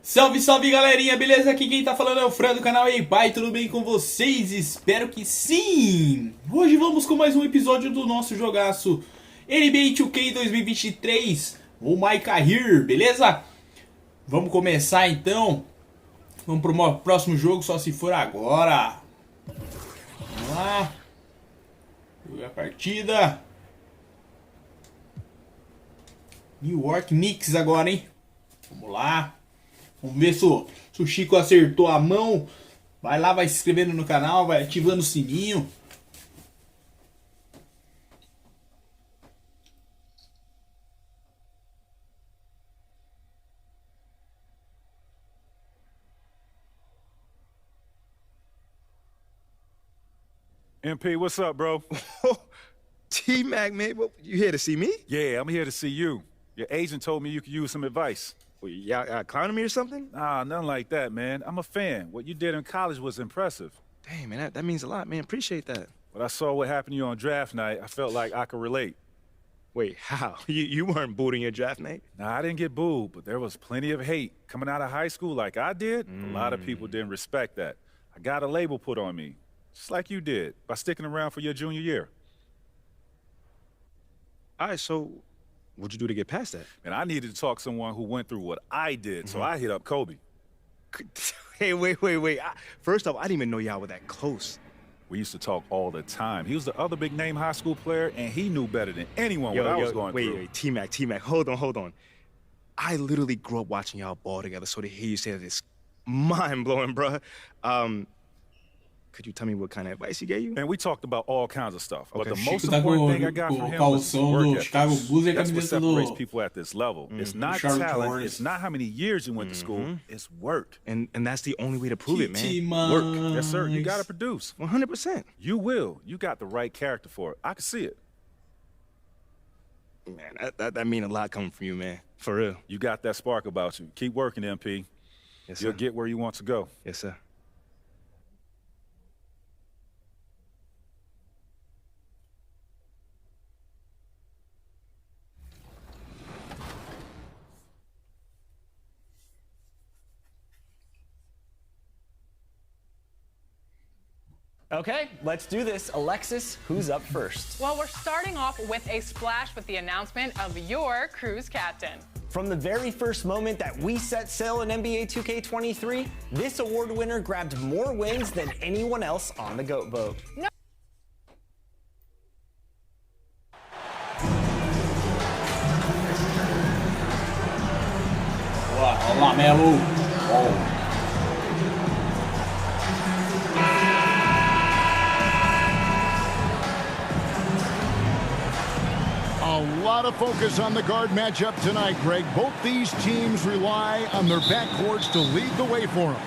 Salve, salve galerinha, beleza? Aqui quem tá falando é o Fran do canal Ei Pai, tudo bem com vocês? Espero que sim! Hoje vamos com mais um episódio do nosso jogaço NBA 2K 2023, o My Career, beleza? Vamos começar então, vamos pro próximo jogo, só se for agora. Vamos lá, jogar a partida. New York Knicks agora, hein? Vamos lá. Vamos ver se o Chico acertou a mão. Vai lá, vai se inscrevendo no canal, vai ativando o sininho. MP, what's up, bro? T-Mac, man, you here to see me? Yeah, I'm here to see you. Your agent told me you could use some advice. Well, y'all clowning me or something? Nah, nothing like that, man. I'm a fan. What you did in college was impressive. Dang, man, that means a lot, man. Appreciate that. But I saw what happened to you on draft night. I felt like I could relate. Wait, how? You weren't booting your draft night? Nah, I didn't get booed, but there was plenty of hate. Coming out of high school like I did, a lot of people didn't respect that. I got a label put on me, just like you did, by sticking around for your junior year. All right, so what'd you do to get past that? And I needed to talk to someone who went through what I did, so I hit up Kobe. Hey, wait. First off, I didn't even know y'all were that close. We used to talk all the time. He was the other big-name high school player, and he knew better than anyone what I was going through. Wait, T-Mac, hold on. I literally grew up watching y'all ball together, so to hear you say that is mind-blowing, bruh. Could you tell me what kind of advice he gave you? And we talked about all kinds of stuff. Okay. But the most Chico tá important com thing I got from him o was calção work do ethic. Chicago Bulls e a That's what camiseta separates do... people at this level. It's not Charlotte talent. Hornets. It's not how many years you went to school. It's work. And that's the only way to prove it, man. Work. Yes, sir. You got to produce. 100%. You will. You got the right character for it. I can see it. Man, that mean a lot coming from you, man. For real. You got that spark about you. Keep working, MP. Yes, sir. You'll get where you want to go. Yes, sir. Okay, let's do this. Alexis, who's up first? Well, we're starting off with a splash with the announcement of your cruise captain. From the very first moment that we set sail in NBA 2K23, this award winner grabbed more wins than anyone else on the GOAT boat. No. Olha lá, Melo. Oh. A lot of focus on the guard matchup tonight, Greg. Both these teams rely on their backcourts to lead the way for them.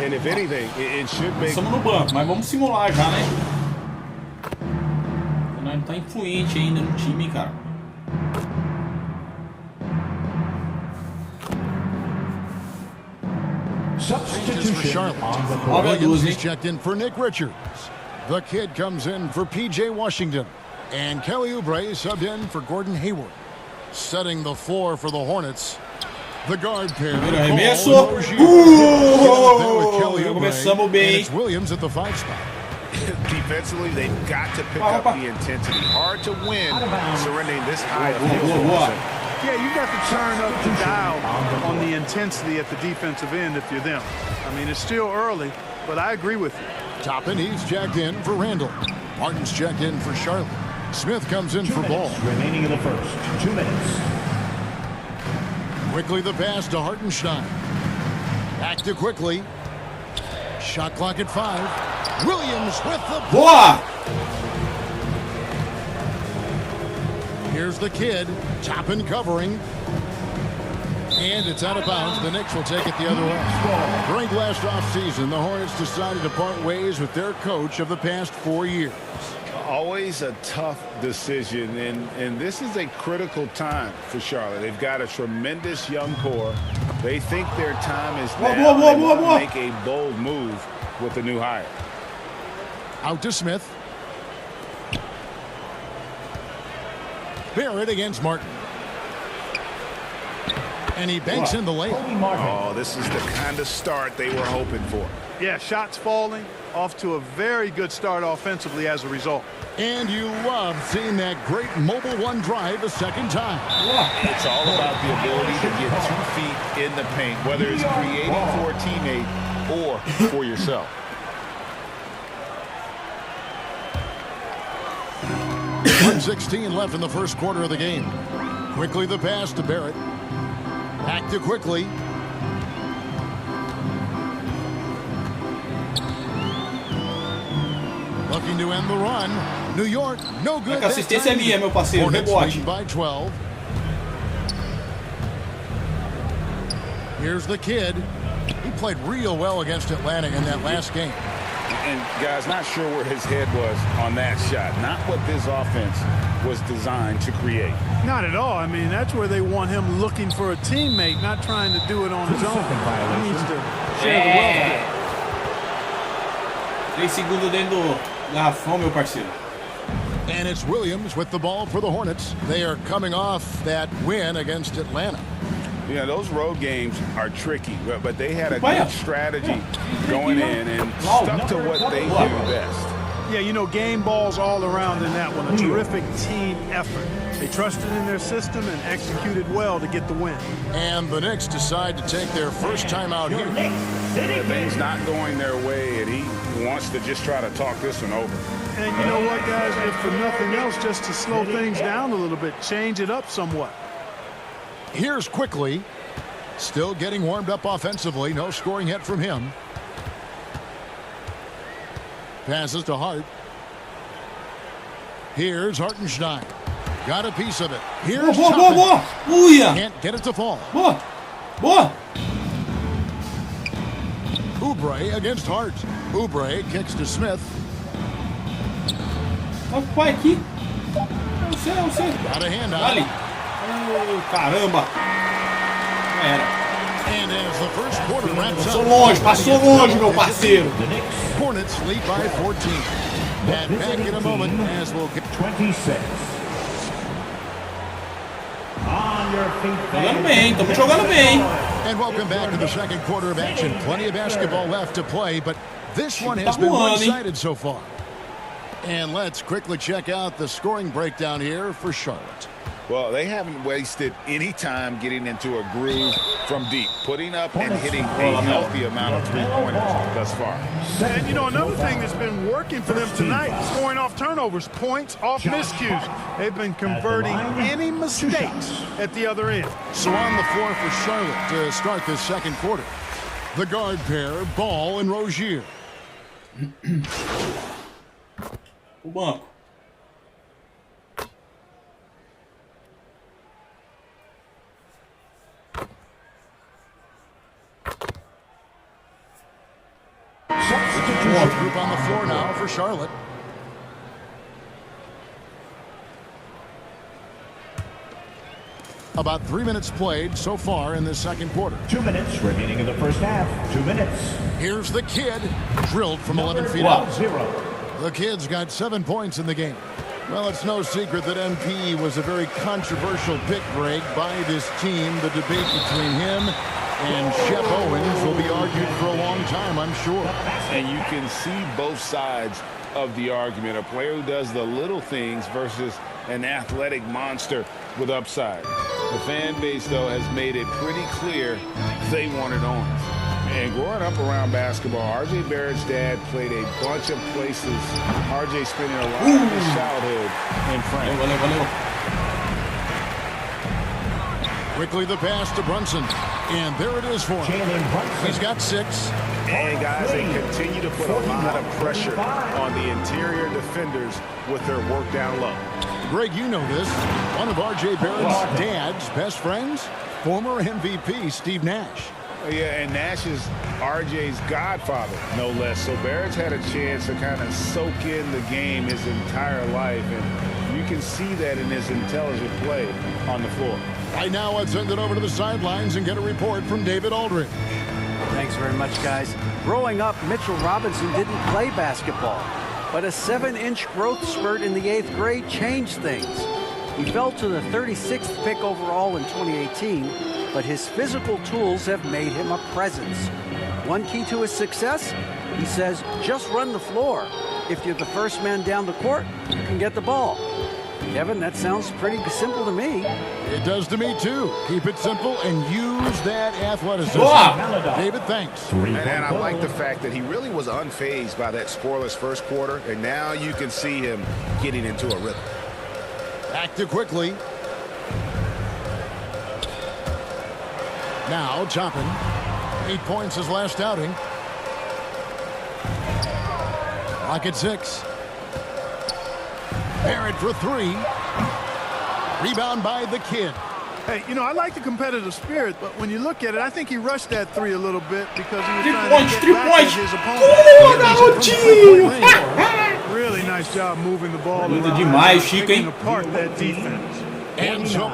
And if anything, it should make... Estamos no banco, mas vamos simular já, né? Nós não tá influente ainda no time, cara. Substitution for Charlotte. Williams is checked in for Nick Richards. The kid comes in for P.J. Washington. And Kelly Oubre subbed in for Gordon Hayward. Setting the floor for the Hornets. The guard pair. Arremesso. Começamos bem. It's Williams at the 5 spot. Defensively, they've got to pick up the intensity. Hard to win surrendering this high of field. Yeah, you got to turn up the dial on the intensity at the defensive end if you're them. I mean, it's still early, but I agree with you. Toppin, he's checked in for Randall. Martin's checked in for Charlotte. Smith comes in for Ball. Remaining in the first. 2 minutes. Quickly the pass to Hartenstein. Back to Quickly. Shot clock at 5. Williams with the Boa! Here's the kid. Toppin covering. And it's out of bounds. The Knicks will take it the other way. During last offseason, the Hornets decided to part ways with their coach of the past 4 years. Always a tough decision, and this is a critical time for Charlotte. They've got a tremendous young core. They think their time is now. They want to make a bold move with the new hire. Out to Smith. Barrett against Martin. And he banks in the layup. Oh, this is the kind of start they were hoping for. Yeah, shots falling, off to a very good start offensively as a result. And you love seeing that great mobile one drive a second time. It's all about the ability to get 2 feet in the paint, whether it's creating for a teammate or for yourself. .116 left in the first quarter of the game. Quickly the pass to Barrett. Back to Quickly. Looking to end the run. New York, no good. A assistência é minha, meu parceiro. Rebote. By 12. Here's the kid. He played real well against Atlanta in that last game. And guys, not sure where his head was on that shot. Not what this offense was designed to create. Not at all. I mean, that's where they want him looking for a teammate, not trying to do it on his own. He needs to share the wealth. 3 segundos dentro do garrafão, meu parceiro. And it's Williams with the ball for the Hornets. They are coming off that win against Atlanta. Yeah, those road games are tricky, but they had a good strategy going in and stuck to what they do best. Yeah, you know, game balls all around in that one. A terrific team effort. They trusted in their system and executed well to get the win. And the Knicks decide to take their first time out here. Things not going their way, and he wants to just try to talk this one over. And you know what, guys? If for nothing else, just to slow things down a little bit, change it up somewhat. Here's Quickly. Still getting warmed up offensively. No scoring yet from him. Passes to Hart. Here's Hartenstein. Got a piece of it. Here's boa. Can't get it to fall. Boa. Oubre against Hart. Oubre kicks to Smith. Olha o pai aqui. Eu sei. Got a hand out. Vale. Oh, caramba. Era. And as the first quarter wraps up. Passou longe, meu parceiro. Hornets lead by 14. And back in a moment as we'll get 26. On your feet. Jogando bem, estamos jogando bem. And welcome back to the second quarter of action. Plenty of basketball left to play, but this one has been one-sided so far. And let's quickly check out the scoring breakdown here for Charlotte. Well, they haven't wasted any time getting into a groove from deep, putting up and hitting a healthy amount of three-pointers thus far. And, you know, another thing that's been working for them tonight, scoring off turnovers, points off miscues. They've been converting any mistakes at the other end. So on the floor for Charlotte to start this second quarter, the guard pair, Ball and Rozier. O banco. Group on the floor now for Charlotte. About 3 minutes played so far in this second quarter. 2 minutes remaining in the first half. 2 minutes. Here's the kid, drilled from 11 feet out. The kid's got 7 points in the game. Well, it's no secret that MP was a very controversial pick, Greg, by this team. The debate between him and Shep Owens will be argued for a long time, I'm sure. And you can see both sides of the argument. A player who does the little things versus an athletic monster with upside. The fan base, though, has made it pretty clear they wanted Owens. And growing up around basketball, R.J. Barrett's dad played a bunch of places. R.J. spending a lot of his childhood in France. Quickly the pass to Brunson. And there it is for him. He's got 6. And guys, they continue to put a lot of pressure on the interior defenders with their work down low. Greg, you know this. One of R.J. Barrett's dad's best friends, former MVP Steve Nash. Yeah, and Nash is R.J.'s godfather, no less. So Barrett's had a chance to kind of soak in the game his entire life, and you can see that in his intelligent play on the floor. Right now, let's send it over to the sidelines and get a report from David Aldridge. Thanks very much, guys. Growing up, Mitchell Robinson didn't play basketball, but a 7-inch growth spurt in the 8th grade changed things. He fell to the 36th pick overall in 2018, but his physical tools have made him a presence. One key to his success, he says, just run the floor. If you're the first man down the court, you can get the ball. Kevin, that sounds pretty simple to me. It does to me, too. Keep it simple and use that athleticism. David, thanks. And I like the fact that he really was unfazed by that scoreless first quarter, and now you can see him getting into a rhythm. Active quickly. Now, Toppin. 8 points his last outing. Lock at 6. Barrett for 3. Rebound by the kid. Hey, you know, I like the competitive spirit, but when you look at it, I think he rushed that 3 a little bit because he was trying to get back at his opponent. Really nice job moving the ball around, demais, Chico, hein? picking apart that defense. And so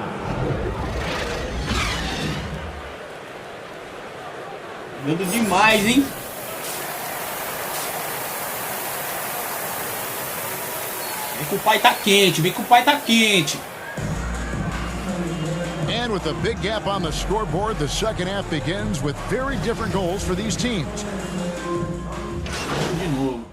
Jogando demais, hein? Vem que o pai tá quente, vem que o pai tá quente. And with a big gap on the scoreboard, the second half begins with very different goals for these teams. De novo.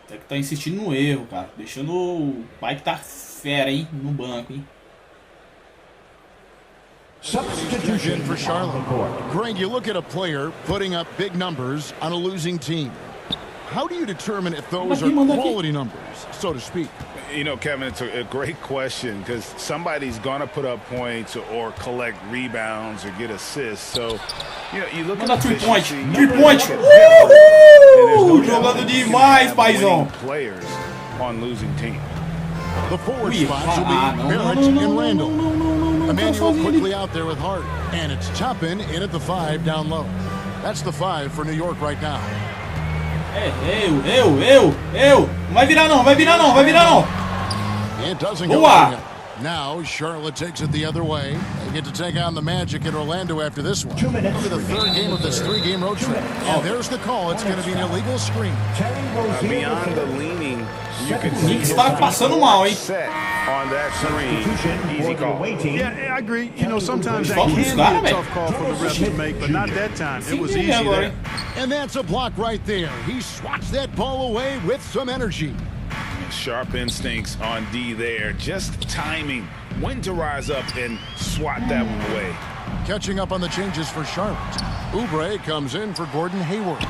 Até que tá insistindo no erro, cara. Deixando o pai que tá fera, hein? No banco, hein? Substitution for Charlotte. Greg, you look at a player putting up big numbers on a losing team. How do you determine if those are quality numbers, so to speak? You know, Kevin, it's a great question because somebody's going to put up points or collect rebounds or get assists. So, you know, you look at 3 points. efficiency, 3 points. Jogando demais, paizão. Players on losing teams. The forward spots will be Barrett and Randall. Emmanuel quickly out there with Hart. And it's Toppin in at the 5 down low. That's the 5 for New York right now. Eu. Não vai virar não, vai virar não, vai virar não. It doesn't go Boa. Now Charlotte takes it the other way. They get to take on the Magic in Orlando after this one. 2 minutes. It'll be the third game of this 3-game road trip. And there's the call. It's going to be an illegal screen. Beyond the leaning, you can see Knicks tá passando mal, hein? set on that screen. Easy call. Yeah, I agree. You know, sometimes that Vamos can buscar, be a velho. tough call for the refs to make, but not that time. It was easy agora, there. hein? And that's a block right there. He swats that ball away with some energy. Sharp instincts on D there. Just timing when to rise up and swat that one away. Catching up on the changes for Charlotte. Oubre comes in for Gordon Hayward.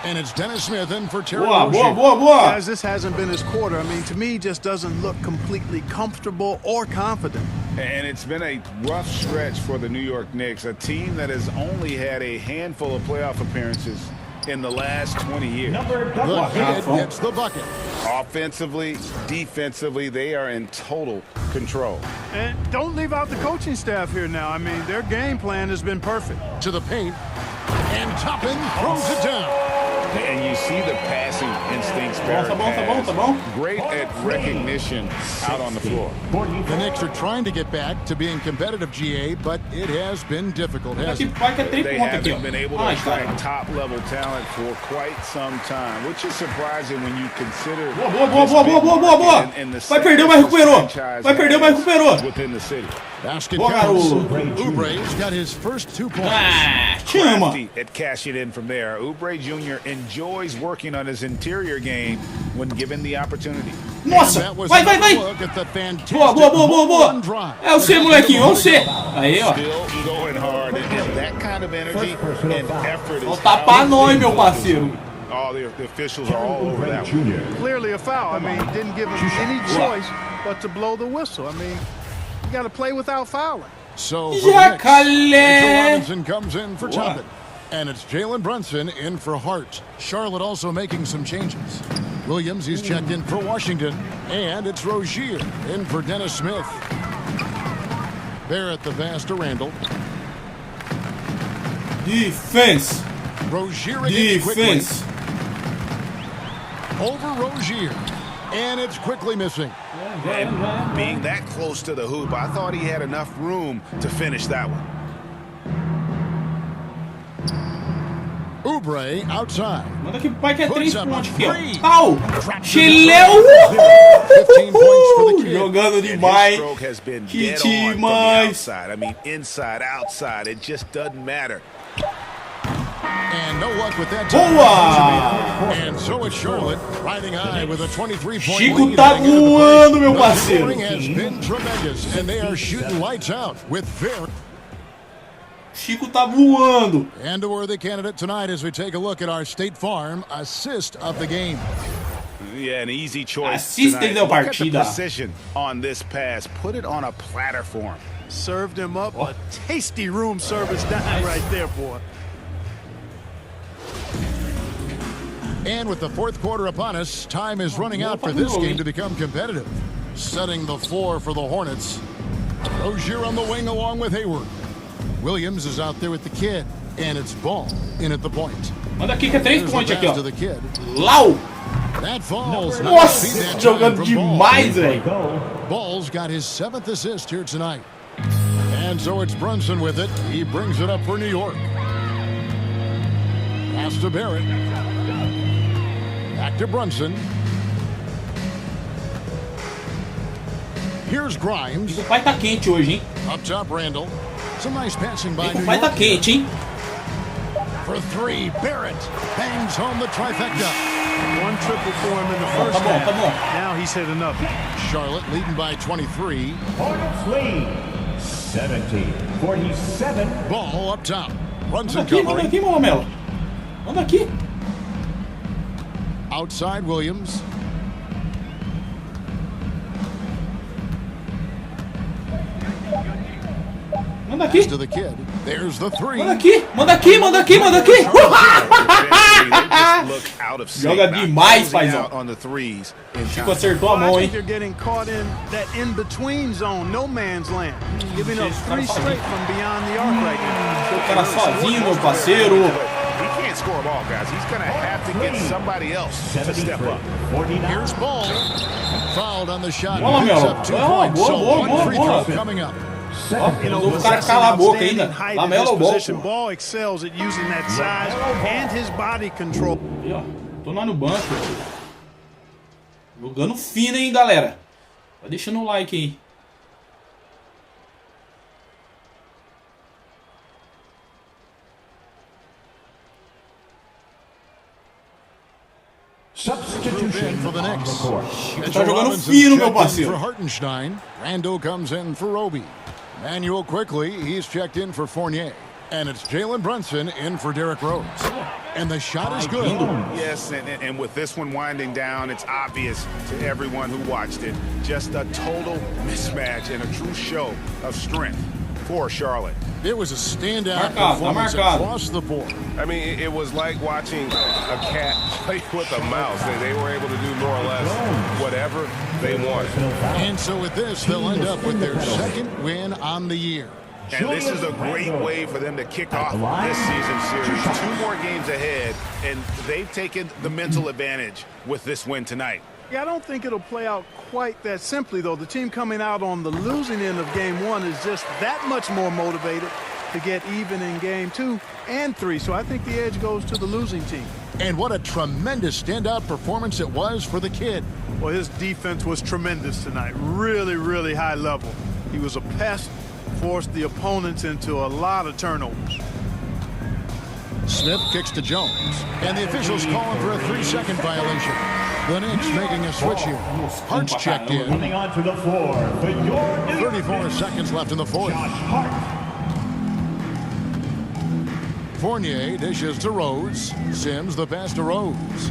And it's Dennis Smith in for Terry Rozier. Boa. Guys, this hasn't been his quarter. I mean, to me, just doesn't look completely comfortable or confident. And it's been a rough stretch for the New York Knicks, a team that has only had a handful of playoff appearances in the last 20 years. The kid gets the bucket. Offensively, defensively, they are in total control. And don't leave out the coaching staff here now. I mean, their game plan has been perfect. To the paint. And Toppin throws it down. And you see the passing instincts Barrett has. Great at recognition out on the floor. The Knicks are trying to get back to being competitive, GA, but it has been difficult, hasn't it? They haven't been able to attract top-level talent for quite some time, which is surprising when you consider Boa. Vai perder, mas recuperou. Vai perder, mas recuperou. Within the city. Basket Boa, counts. garoto. Oubre's got his first 2 points. Chama. At cashing in from there. Oubre Jr. enjoys working on his interior game when given the opportunity. Nossa, vai. Boa. É o C, molequinho, é o C. Aí, ó. Still going hard, and that kind of energy and effort is Tapa nós, meu parceiro. all the officials are all over that one. Clearly a foul. I mean, didn't give him any choice but to blow the whistle. I mean, you got to play without fouling. So for the Knicks, Jacaré. Mitchell Robinson comes in for Toppin. And it's Jalen Brunson in for Hart. Charlotte also making some changes. Williams, he's checked in for Washington. And it's Rozier in for Dennis Smith. Barrett the pass to Randall. Defense. Rozier again quickly. Defense. Over Rozier. And it's quickly missing. And being that close to the hoop, I thought he had enough room to finish that one. Oubre Oubre outside. Manda aqui pro pai que é 3 Puts up a pontos aqui, ó. three. Au! Trapped in Chiléu! the 15 points for the kid. Jogando And his demais. stroke has been Que dead on from the demais. outside. I mean, inside, outside, it just doesn't matter. And no luck with that. Boa! And so it's Charlotte riding high with a 23-point Chico lead. tá voando, meu The parceiro. scoring has been tremendous, and they are shooting lights out with very. Chico tá voando. And a worthy candidate tonight as we take a look at our State Farm assist of the game. Yeah, an easy choice Assistem tonight. da Look at the partida. precision on this pass. Put it on a platter for him. Served him up a tasty room service dime right there, boy. And with the fourth quarter upon us, time is running out for this game to become competitive. Setting the floor for the Hornets. Rozier on the wing along with Hayward. Williams is out there with the kid, and it's Ball in at the point. Manda aqui que é 3 Here's pontos the aqui, pass ó. to the kid. Lau! That falls. Nossa, Nice feed that time jogando from Ball. demais, velho. Ball's got his 7th assist here tonight. And so it's Brunson with it. He brings it up for New York. Pass to Barrett. Back to Brunson. Here's Grimes. O pai tá quente hoje, hein? Up top, Randall. Some nice passing by O New pai tá York. quente, hein? For 3, Barrett bangs home the trifecta. One triple for him in the Tá first bom, tá half. bom. Now he's hit another. Charlotte leading by 23. Hornets lead 70-47. Ball up top. Brunson Manda aqui, Mamela. Manda aqui. Outside Williams. Manda aqui. To the kid. There's the 3. Manda aqui. Manda aqui, manda aqui, manda aqui. Joga demais, paizão. On the threes in Chico time. acertou a I mão, think hein? they're getting caught in that in-between zone, no man's land. Giving up 3 straight from beyond the arc right now. O cara sozinho, meu parceiro. He can't score a ball, guys. He's going to have to get somebody else to step up. 49. Here's Ball. Fouled on the shot. Boa, Picks Melo. up 2 Boa, points. boa, So boa, one boa, free boa. throw coming up. You know, O cara possessing cala a boca outstanding ainda. height Lamela in o his position. bolso. Ball excels at using that size and his body control. Aí, ó. Tô lá no banco. Jogando fino, hein, galera. Vai deixando o like aí. Substitution For the on the Knicks. court. Tá jogando fino, meu For parceiro. Hartenstein. Randall comes in for Roby. Manuel quickly. He's checked in for Fournier. And it's Jalen Brunson in for Derrick Rose. And the shot is good. Yes, and with this one winding down, it's obvious to everyone who watched it. Just a total mismatch and a true show of strength for Charlotte. It was a standout Marcado, performance marcado. across the board. I mean, it was like watching a cat play with a mouse. They were able to do more or less whatever they wanted. And so with this, they'll end up with their second win on the year. And this is a great way for them to kick off this season series. 2 more games ahead, and they've taken the mental advantage with this win tonight. Yeah, I don't think it'll play out quite that simply, though. The team coming out on the losing end of game 1 is just that much more motivated to get even in game 2 and 3. So I think the edge goes to the losing team. And what a tremendous standout performance it was for the kid. Well, his defense was tremendous tonight. Really, really high level. He was a pest, forced the opponents into a lot of turnovers. Smith kicks to Jones. And the officials calling for a 3-second violation. The Knicks making a switch here. Hart's checked in. Coming onto the floor for your New York 34 Knicks, seconds left in the fourth. Josh Hart. Fournier dishes to Rose. Sims the pass to Rose.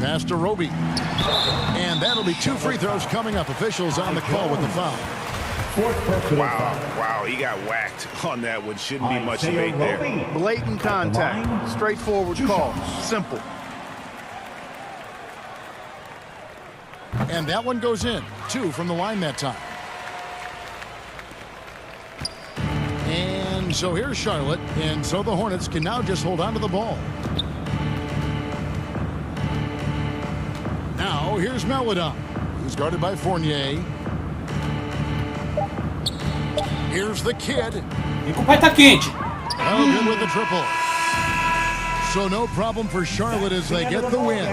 Pass to Roby. And that'll be 2 free throws coming up. Officials on the call with the foul. Wow, he got whacked on that one. Shouldn't be much debate there. Blatant contact. Straightforward call. Simple. And that one goes in. 2 from the line that time. And so here's Charlotte. And so the Hornets can now just hold on to the ball. Now here's Melodon, who's guarded by Fournier. Here's the kid. E o pai tá quente. Oh, good with the triple. So no problem for Charlotte as they get the win.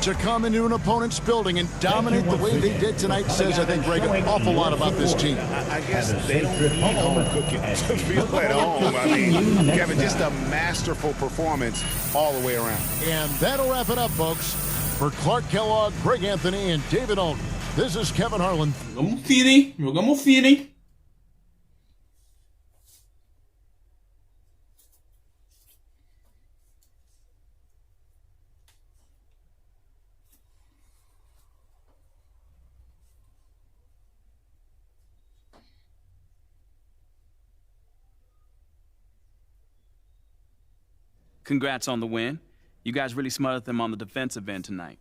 To come into an opponent's building and dominate the way they did tonight says, I think, Greg, an awful lot about this team. I guess they don't need home cooking to feel at home. I mean, Kevin, just a masterful performance all the way around. And that'll wrap it up, folks. For Clark Kellogg, Greg Anthony, and David Alden, this is Kevin Harlan. Jogamos fino, hein? Jogamos fino, hein? Congrats on the win. You guys really smothered them on the defensive end tonight.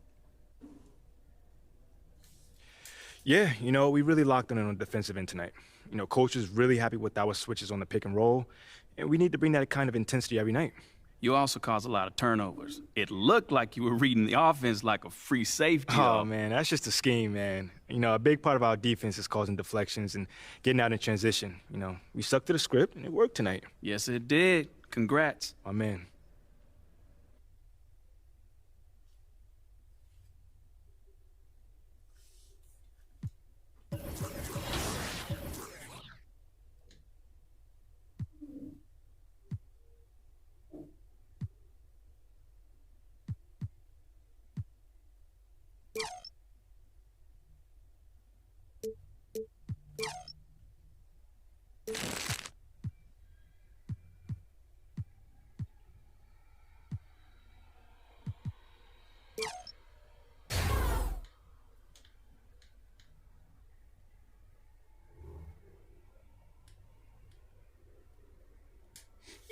Yeah, you know, we really locked in on the defensive end tonight. You know, coach is really happy with our switches on the pick and roll, and we need to bring that kind of intensity every night. You also caused a lot of turnovers. It looked like you were reading the offense like a free safety. Oh, man, that's just a scheme, man. You know, a big part of our defense is causing deflections and getting out in transition. You know, we stuck to the script, and it worked tonight. Yes, it did. Congrats. My man.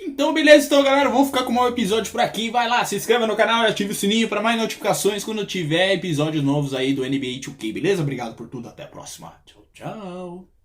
Então, beleza, então, galera, vamos ficar com o maior episódio por aqui. Vai lá, se inscreva no canal e ative o sininho para mais notificações quando tiver episódios novos aí do NBA 2K, beleza? Obrigado por tudo, até a próxima. Tchau, tchau.